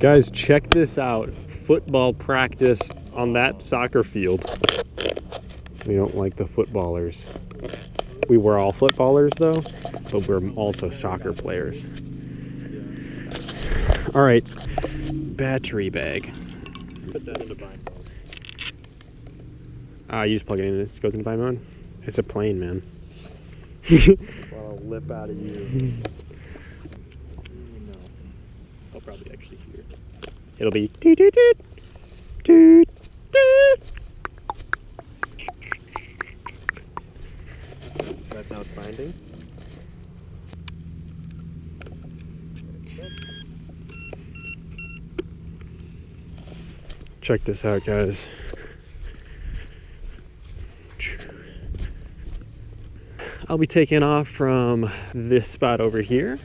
Guys, check this out. Football practice on that soccer field. We don't like the footballers. We were all footballers though, but we're also soccer players. All right, battery bag. Put that into bind mode. You just plug it in and it goes into bind mode? It's a plane, man. I'll lip out of you. No. I'll probably actually hear it. It'll be toot toot toot toot toot. That's now it's binding. Check this out, guys. I'll be taking off from this spot over here.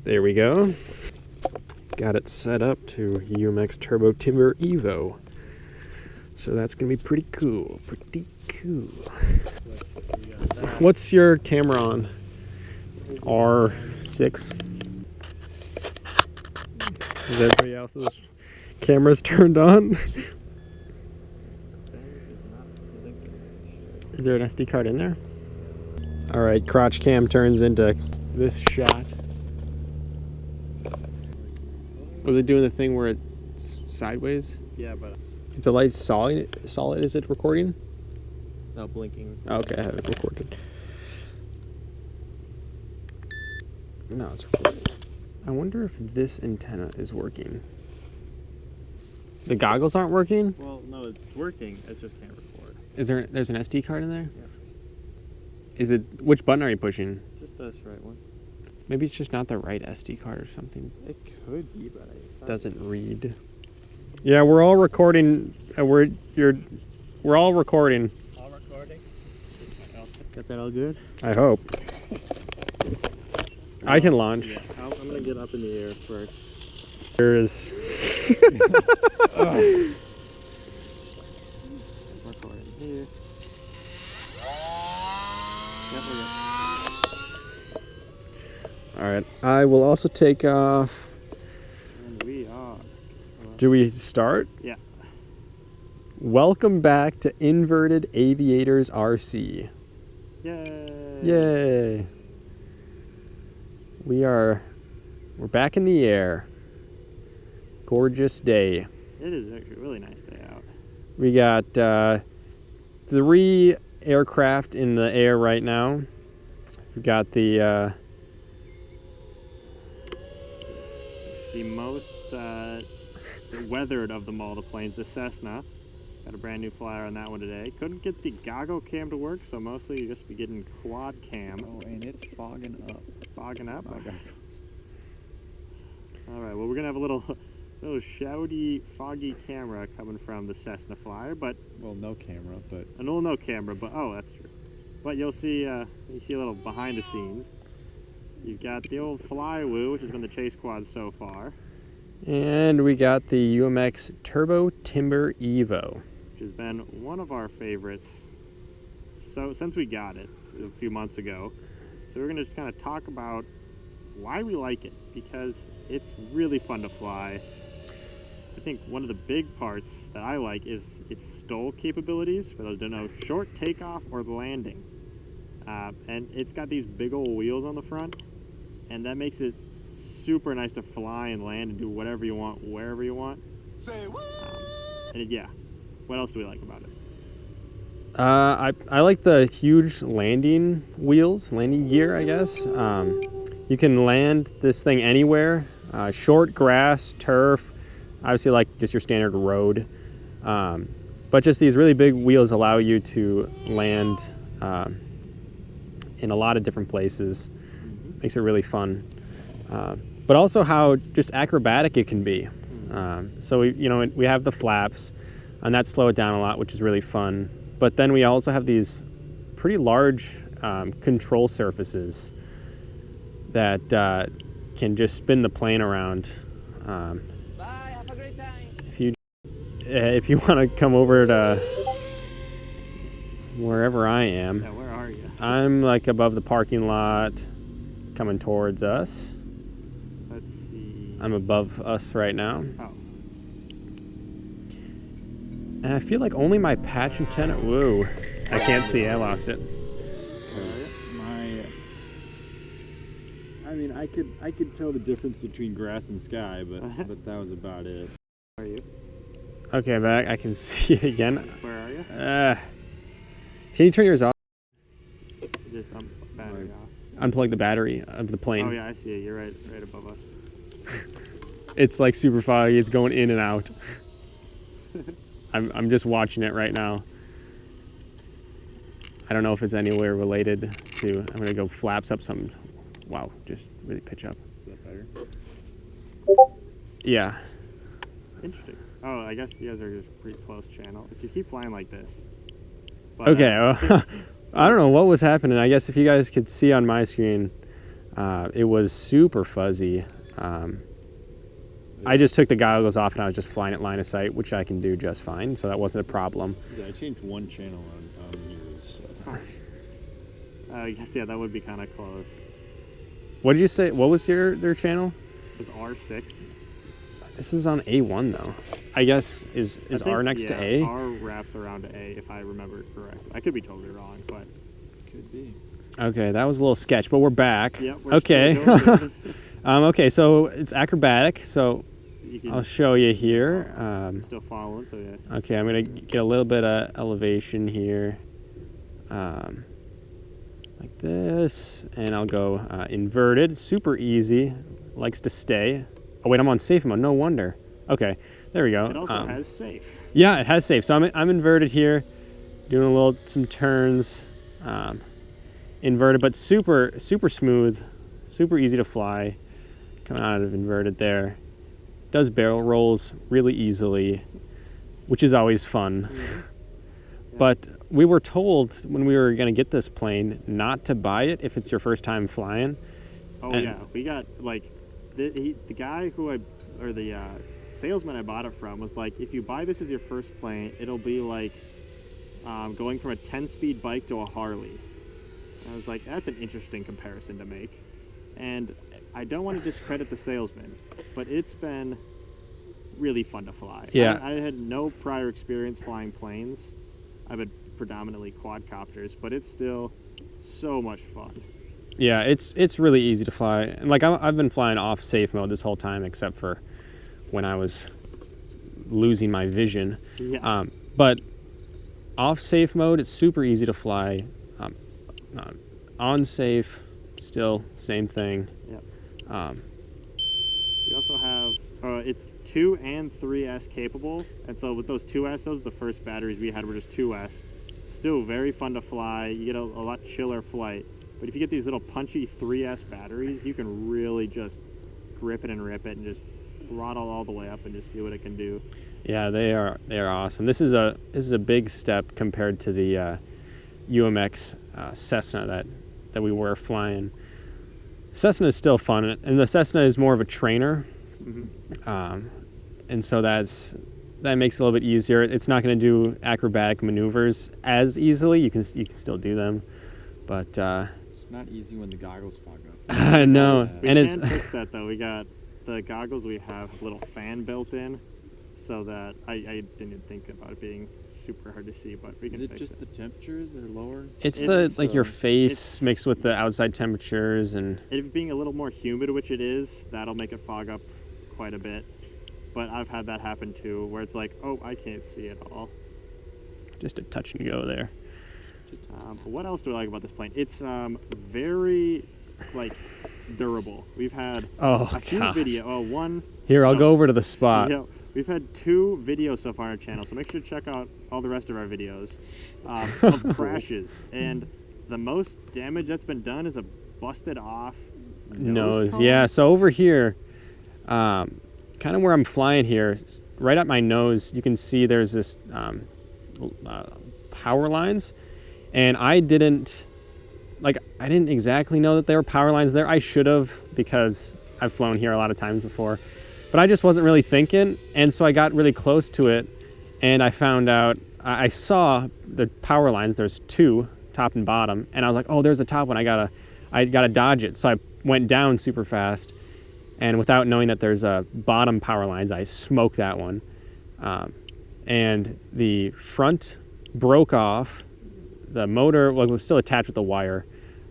There we go. Got it set up to UMX Turbo Timber Evo. So that's gonna be pretty cool. Pretty cool. What's your camera on? R6. Is everybody else's cameras turned on? Is there an SD card in there? All right, crotch cam turns into this shot. Was it doing the thing where it's sideways? Yeah, but If the light's solid, is it recording? not blinking. Okay, I have it recorded. No, it's recording. I wonder if this antenna is working. The goggles aren't working? Well, no, it's working. It just can't record. There's an SD card in there? Yeah. Is it, which button are you pushing? Just this right one. Maybe it's just not the right SD card or something. It could be, but I Doesn't read. Yeah, we're all recording. We're all recording. All recording. Got that all good? I hope. I can launch. Yeah, I'm gonna get up in the air first. Here is. Recording here. All right. I will also take off. And we are. Do we start? Yeah. Welcome back to Inverted Aviators RC. Yay! Yay! We're back in the air. Gorgeous day. It is actually a really nice day out. We got 3 aircraft in the air right now. We've got the most weathered of them all, the planes, the Cessna. Got a brand new flyer on that one today. Couldn't get the goggle cam to work, so mostly you just be getting quad cam. Oh, and it's fogging up. Fogging up? Okay. Alright, well we're gonna have a little shouty, foggy camera coming from the Cessna flyer, but Well, no camera, but no camera, but oh, that's true. But you'll see a little behind the scenes. You've got the old Flywoo, which has been the chase quad so far. and we got the UMX Turbo Timber Evo. Which has been one of our favorites since we got it a few months ago. So we're going to just kind of talk about why we like it, because it's really fun to fly. I think one of the big parts that I like is its STOL capabilities. For those who don't know, short takeoff or landing. And it's got these big old wheels on the front, and that makes it super nice to fly and land and do whatever you want, wherever you want. Say what? Yeah. What else do we like about it? I like the huge landing wheels, landing gear, I guess. You can land this thing anywhere. Short grass, turf, obviously like just your standard road. But just these really big wheels allow you to land in a lot of different places. Makes it really fun. But also how just acrobatic it can be. So we have the flaps, and that slow it down a lot, which is really fun. But then we also have these pretty large control surfaces that can just spin the plane around. Bye, have a great time. If you want to come over to wherever I am. Yeah, where are you? I'm like above the parking lot, coming towards us. I'm above us right now. Oh. And I feel like only my patch antenna. Whoa. I can't see. I lost it. I mean, I could tell the difference between grass and sky, but that was about it. Where are you? Okay, back. I can see it again. Where are you? Can you turn yours off? Just battery off. Unplug the battery of the plane. Oh yeah, I see it. You're right above us. It's like super foggy. It's going in and out. I'm just watching it right now. I don't know if it's anywhere related to. I'm gonna go flaps up some. Wow, just really pitch up. Is that better? Yeah. Interesting. Oh, I guess you guys are just pretty close channel. If you keep flying like this. But, Okay. I don't know what was happening. I guess if you guys could see on my screen, it was super fuzzy. I just took the goggles off and I was just flying at line of sight, which I can do just fine, so that wasn't a problem. Yeah, I changed one channel on yours. So. I guess, yeah, that would be kind of close. What did you say? What was their channel? It was R6. This is on A1 though. I guess is I think, R next to A? R wraps around to A if I remember it correctly. I could be totally wrong, but Could be. Okay, that was a little sketch, but we're back. yeah, we're Okay. still going. Okay, so it's acrobatic. So You can I'll show you here. still following, so yeah. Okay, I'm gonna get a little bit of elevation here, like this, and I'll go inverted. Super easy. Likes to stay. Oh wait, I'm on safe mode. No wonder. Okay, there we go. It also has safe. Yeah, it has safe. So I'm inverted here, doing some turns, inverted, but super smooth, super easy to fly. Coming out of inverted there. Does barrel rolls really easily, which is always fun. Mm-hmm. Yeah. But we were told when we were going to get this plane not to buy it if it's your first time flying. Oh and- yeah, we got like the guy the salesman I bought it from was like, if you buy this as your first plane, it'll be like going from a 10-speed bike to a Harley. And I was like, that's an interesting comparison to make. And I don't want to discredit the salesman, but it's been really fun to fly. Yeah. I had no prior experience flying planes. I've had predominantly quadcopters, but it's still so much fun. Yeah, it's really easy to fly. And like I've been flying off safe mode this whole time, except for when I was losing my vision. Yeah. But off safe mode, it's super easy to fly. On safe, still same thing. Yep. Um, We also have, it's 2 and 3S capable, and so with those 2S, those are the first batteries we had were just 2S. Still very fun to fly, you get a lot chiller flight, but if you get these little punchy 3S batteries, you can really just grip it and rip it and just throttle all the way up and just see what it can do. yeah, they are awesome. This is a big step compared to the UMX Cessna that we were flying. Cessna is still fun, and the Cessna is more of a trainer, Mm-hmm. and so that makes it a little bit easier. It's not going to do acrobatic maneuvers as easily. You can still do them, but It's not easy when the goggles fog up. I know, We and can fix that though. We got the goggles we have a little fan built in, so that I didn't think about it being super hard to see, but we can Is it fix just it. the temperatures that are lower? it's it's, like your uh, face it's- mixed with the outside temperatures, and It being a little more humid, which it is, that'll make it fog up quite a bit. But I've had that happen too, where it's like, oh, I can't see it all. just a touch and go there. But what else do I like about this plane? It's very durable. We've had Oh a few gosh. one. Here, I'll Oh. go over to the spot. Yeah, we've had 2 videos so far on our channel, so make sure to check out all the rest of our videos of crashes. And the most damage that's been done is a busted off nose cone. Yeah, so over here, kind of where I'm flying here, right at my nose, you can see there's this power lines, and I didn't exactly know that there were power lines there. I should have, because I've flown here a lot of times before, but I just wasn't really thinking, and so I got really close to it, and I found out, I saw the power lines. There's 2, top and bottom, and I was like, oh, there's the top one. I gotta dodge it. So I went down super fast, and without knowing that there's a bottom power lines, I smoked that one. And the front broke off. The motor was still attached with the wire,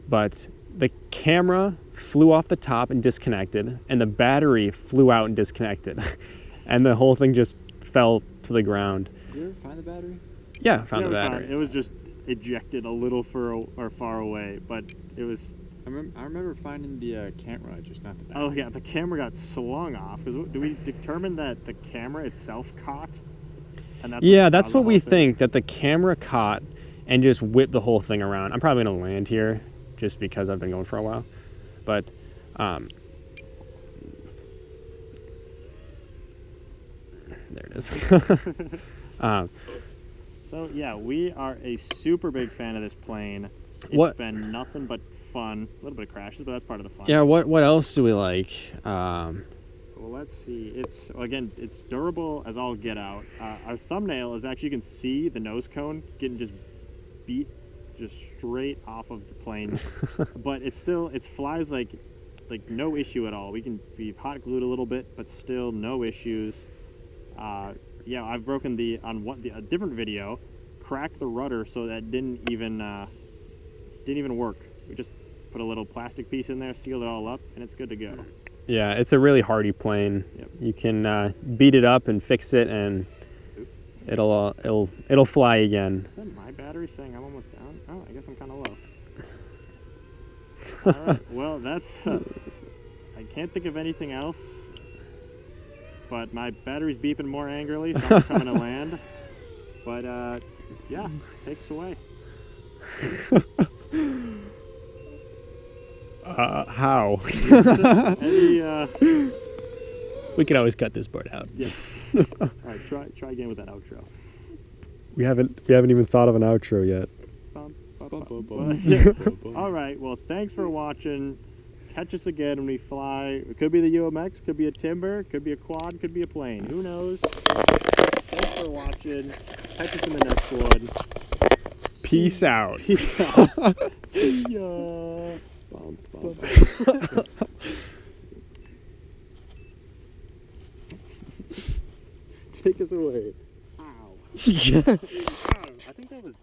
but the camera flew off the top and disconnected, and the battery flew out and disconnected. And the whole thing just fell to the ground. Did you ever find the battery? Yeah, found the we battery. It was just ejected a little far away, but it was. I remember finding the camera, just not the battery. Oh yeah, the camera got slung off. Do we determine that the camera itself caught? And That's what we think, that the camera caught and just whipped the whole thing around. I'm probably gonna land here just because I've been going for a while, but there it is. So yeah, we are a super big fan of this plane. It's been nothing but fun. A little bit of crashes, but that's part of the fun. Yeah. What else do we like? Well, let's see. It's durable as all get out. Our thumbnail is actually, you can see the nose cone getting just beat just straight off of the plane, but it flies like no issue at all. We've hot glued a little bit, but still no issues. Yeah, I've broken a different video, cracked the rudder so that didn't even work. We just put a little plastic piece in there, sealed it all up, and it's good to go. Yeah, it's a really hardy plane. Yep. You can beat it up and fix it, and it'll fly again. Is that my battery saying I'm almost down? Oh, I guess I'm kind of low. All right. Well, that's. I can't think of anything else. But my battery's beeping more angrily, so I'm coming to land. But yeah, take us away. How? We can always cut this part out. Yeah. All right, try again with that outro. We haven't even thought of an outro yet. All right. Well, thanks for watching. Catch us again when we fly. It could be the UMX, could be a timber, could be a quad, could be a plane. Who knows? Thanks for watching. Catch us in the next one. Peace out. Peace out. See ya. Take us away. Ow. Ow. I think that was